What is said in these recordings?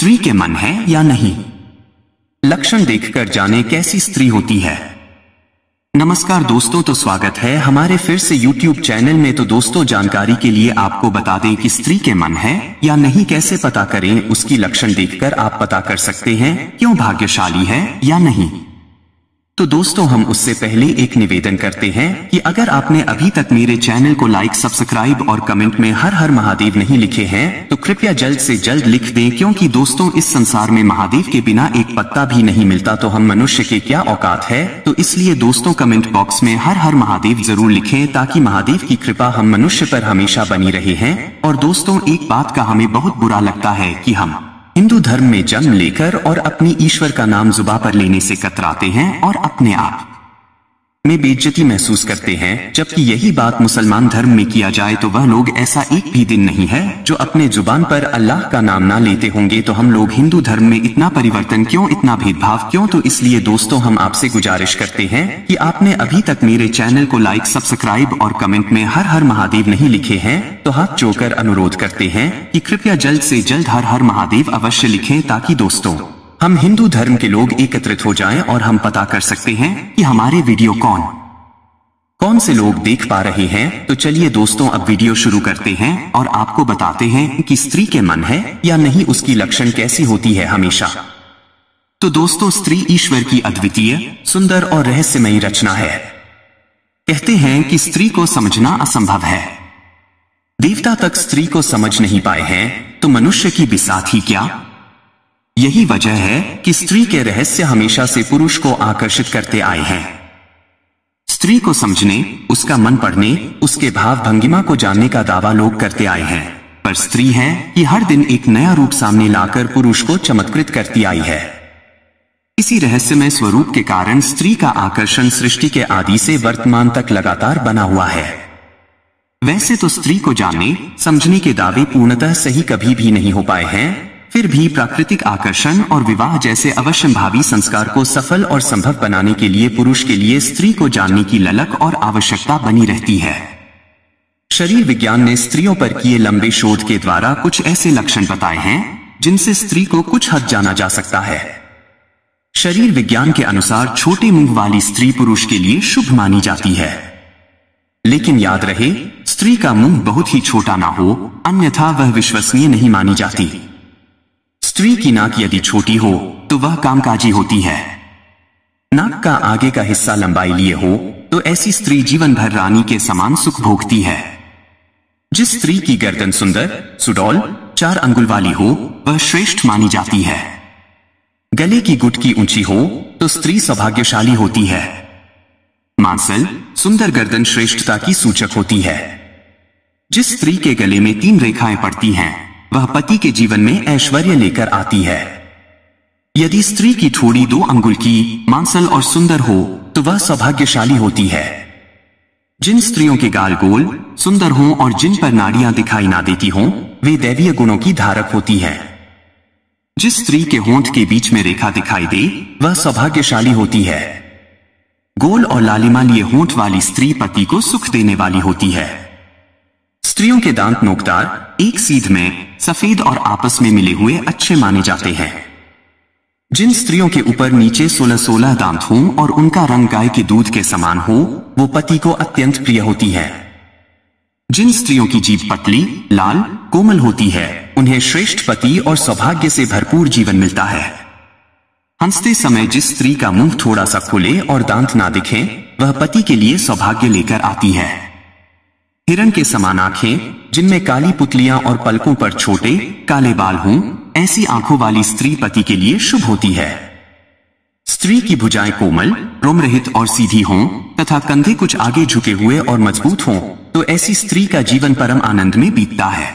स्त्री के मन है या नहीं? लक्षण देखकर जाने कैसी स्त्री होती है। नमस्कार दोस्तों, तो स्वागत है हमारे फिर से YouTube चैनल में। तो दोस्तों, जानकारी के लिए आपको बता दें कि स्त्री के मन है या नहीं कैसे पता करें, उसकी लक्षण देखकर आप पता कर सकते हैं क्यों भाग्यशाली है या नहीं। तो दोस्तों, हम उससे पहले एक निवेदन करते हैं कि अगर आपने अभी तक मेरे चैनल को लाइक, सब्सक्राइब और कमेंट में हर हर महादेव नहीं लिखे हैं तो कृपया जल्द से जल्द लिख दें, क्योंकि दोस्तों इस संसार में महादेव के बिना एक पत्ता भी नहीं मिलता, तो हम मनुष्य के क्या औकात है। तो इसलिए दोस्तों, कमेंट बॉक्स में हर हर महादेव जरूर लिखें ताकि महादेव की कृपा हम मनुष्य पर हमेशा बनी रहे हैं। और दोस्तों, एक बात का हमें बहुत बुरा लगता है कि हम हिंदू धर्म में जन्म लेकर और अपनी ईश्वर का नाम जुबान पर लेने से कतराते हैं और अपने आप में बेइज्जती महसूस करते हैं, जबकि यही बात मुसलमान धर्म में किया जाए तो वह लोग ऐसा एक भी दिन नहीं है जो अपने जुबान पर अल्लाह का नाम ना लेते होंगे। तो हम लोग हिंदू धर्म में इतना परिवर्तन क्यों, इतना भेदभाव क्यों? तो इसलिए दोस्तों, हम आपसे गुजारिश करते हैं कि आपने अभी तक मेरे चैनल को लाइक, सब्सक्राइब और कमेंट में हर हर महादेव नहीं लिखे हैं तो हाथ जोड़कर अनुरोध करते हैं कि कृपया जल्द से जल्द हर हर महादेव अवश्य लिखें, ताकि दोस्तों हम हिंदू धर्म के लोग एकत्रित हो जाएं और हम पता कर सकते हैं कि हमारे वीडियो कौन से लोग देख पा रहे हैं। तो चलिए दोस्तों, अब वीडियो शुरू करते हैं और आपको बताते हैं कि स्त्री के मन है या नहीं, उसकी लक्षण कैसी होती है हमेशा। तो दोस्तों, स्त्री ईश्वर की अद्वितीय, सुंदर और रहस्यमयी रचना है। कहते हैं कि स्त्री को समझना असंभव है। देवता तक स्त्री को समझ नहीं पाए हैं, तो मनुष्य की बिसात ही क्या। यही वजह है कि स्त्री के रहस्य हमेशा से पुरुष को आकर्षित करते आए हैं। स्त्री को समझने, उसका मन पढ़ने, उसके भाव भंगिमा को जानने का दावा लोग करते आए हैं, पर स्त्री है कि हर दिन एक नया रूप सामने लाकर पुरुष को चमत्कृत करती आई है। इसी रहस्यमय स्वरूप के कारण स्त्री का आकर्षण सृष्टि के आदि से वर्तमान तक लगातार बना हुआ है। वैसे तो स्त्री को जानने, समझने के दावे पूर्णतः सही कभी भी नहीं हो पाए हैं, फिर भी प्राकृतिक आकर्षण और विवाह जैसे अवश्यंभावी संस्कार को सफल और संभव बनाने के लिए पुरुष के लिए स्त्री को जानने की ललक और आवश्यकता बनी रहती है। शरीर विज्ञान ने स्त्रियों पर किए लंबे शोध के द्वारा कुछ ऐसे लक्षण बताए हैं जिनसे स्त्री को कुछ हद जाना जा सकता है। शरीर विज्ञान के अनुसार छोटे मुंह वाली स्त्री पुरुष के लिए शुभ मानी जाती है, लेकिन याद रहे, स्त्री का मुंह बहुत ही छोटा ना हो, अन्यथा वह विश्वसनीय नहीं मानी जाती। स्त्री की नाक यदि छोटी हो तो वह कामकाजी होती है। नाक का आगे का हिस्सा लंबाई लिए हो तो ऐसी स्त्री जीवन भर रानी के समान सुख भोगती है। जिस स्त्री की गर्दन सुंदर, सुडौल, 4 अंगुल वाली हो वह श्रेष्ठ मानी जाती है। गले की गुटकी ऊंची हो तो स्त्री सौभाग्यशाली होती है। मांसल, सुंदर गर्दन श्रेष्ठता की सूचक होती है। जिस स्त्री के गले में 3 रेखाएं पड़ती हैं वह पति के जीवन में ऐश्वर्य लेकर आती है। यदि स्त्री की ठोड़ी 2 अंगुल की, मांसल और सुंदर हो तो वह सौभाग्यशाली होती है। जिन स्त्रियों के गाल गोल, सुंदर हों और जिन पर नाड़ियां दिखाई ना देती हों वे दैवीय गुणों की धारक होती है। जिस स्त्री के होंठ के बीच में रेखा दिखाई दे वह सौभाग्यशाली होती है। गोल और लालिमा लिए होंठ वाली स्त्री पति को सुख देने वाली होती है। स्त्रियों के दांत नोकदार, एक सीध में, सफेद और आपस में मिले हुए अच्छे माने जाते हैं। जिन स्त्रियों के ऊपर नीचे 16 दांत हों और उनका रंग गाय के दूध के समान हो वो पति को अत्यंत प्रिय होती है। जिन स्त्रियों की जीभ पतली, लाल, कोमल होती है उन्हें श्रेष्ठ पति और सौभाग्य से भरपूर जीवन मिलता है। हंसते समय जिस स्त्री का मुंह थोड़ा सा खुले और दांत ना दिखें वह पति के लिए सौभाग्य लेकर आती है। हिरण के समान आंखें, जिनमें काली पुतलियां और पलकों पर छोटे काले बाल हों, ऐसी आंखों वाली स्त्री पति के लिए शुभ होती है। स्त्री की भुजाएं कोमल, रोमरहित और सीधी हों तथा कंधे कुछ आगे झुके हुए और मजबूत हों तो ऐसी स्त्री का जीवन परम आनंद में बीतता है।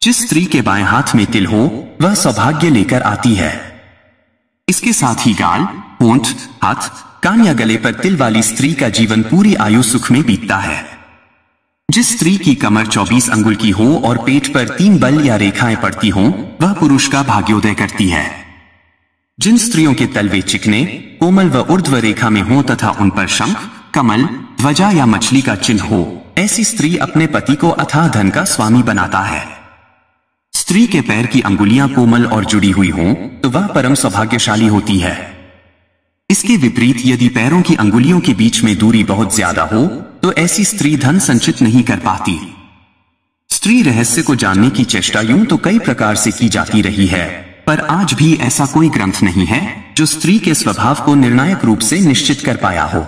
जिस स्त्री के बाएं हाथ में तिल हो वह सौभाग्य लेकर आती है। इसके साथ ही गाल, होंठ, हाथ, कान या गले पर तिल वाली स्त्री का जीवन पूरी आयु सुख में बीतता है। जिस स्त्री की कमर 24 अंगुल की हो और पेट पर 3 बल या रेखाएं पड़ती हों वह पुरुष का भाग्योदय करती है। जिन स्त्रियों के तलवे चिकने, कोमल व ऊर्ध्व रेखा में हो तथा उन पर शंख, कमल, ध्वजा या मछली का चिन्ह हो ऐसी स्त्री अपने पति को अथाह धन का स्वामी बनाता है। स्त्री के पैर की अंगुलियां कोमल और जुड़ी हुई हों तो वह परम सौभाग्यशाली होती है। इसके विपरीत यदि पैरों की अंगुलियों के बीच में दूरी बहुत ज्यादा हो तो ऐसी स्त्री धन संचित नहीं कर पाती। स्त्री रहस्य को जानने की चेष्टा यूं तो कई प्रकार से की जाती रही है, पर आज भी ऐसा कोई ग्रंथ नहीं है जो स्त्री के स्वभाव को निर्णायक रूप से निश्चित कर पाया हो।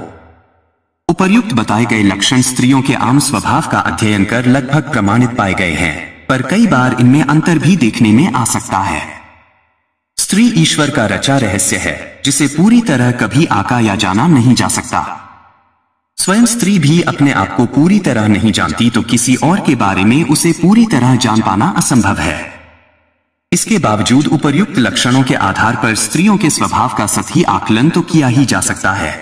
उपर्युक्त बताए गए लक्षण स्त्रियों के आम स्वभाव का अध्ययन कर लगभग प्रमाणित पाए गए हैं, पर कई बार इनमें अंतर भी देखने में आ सकता है। स्त्री ईश्वर का रचा रहस्य है जिसे पूरी तरह कभी आका या जाना नहीं जा सकता। स्वयं स्त्री भी अपने आप को पूरी तरह नहीं जानती तो किसी और के बारे में उसे पूरी तरह जान पाना असंभव है। इसके बावजूद उपर्युक्त लक्षणों के आधार पर स्त्रियों के स्वभाव का सही आकलन तो किया ही जा सकता है।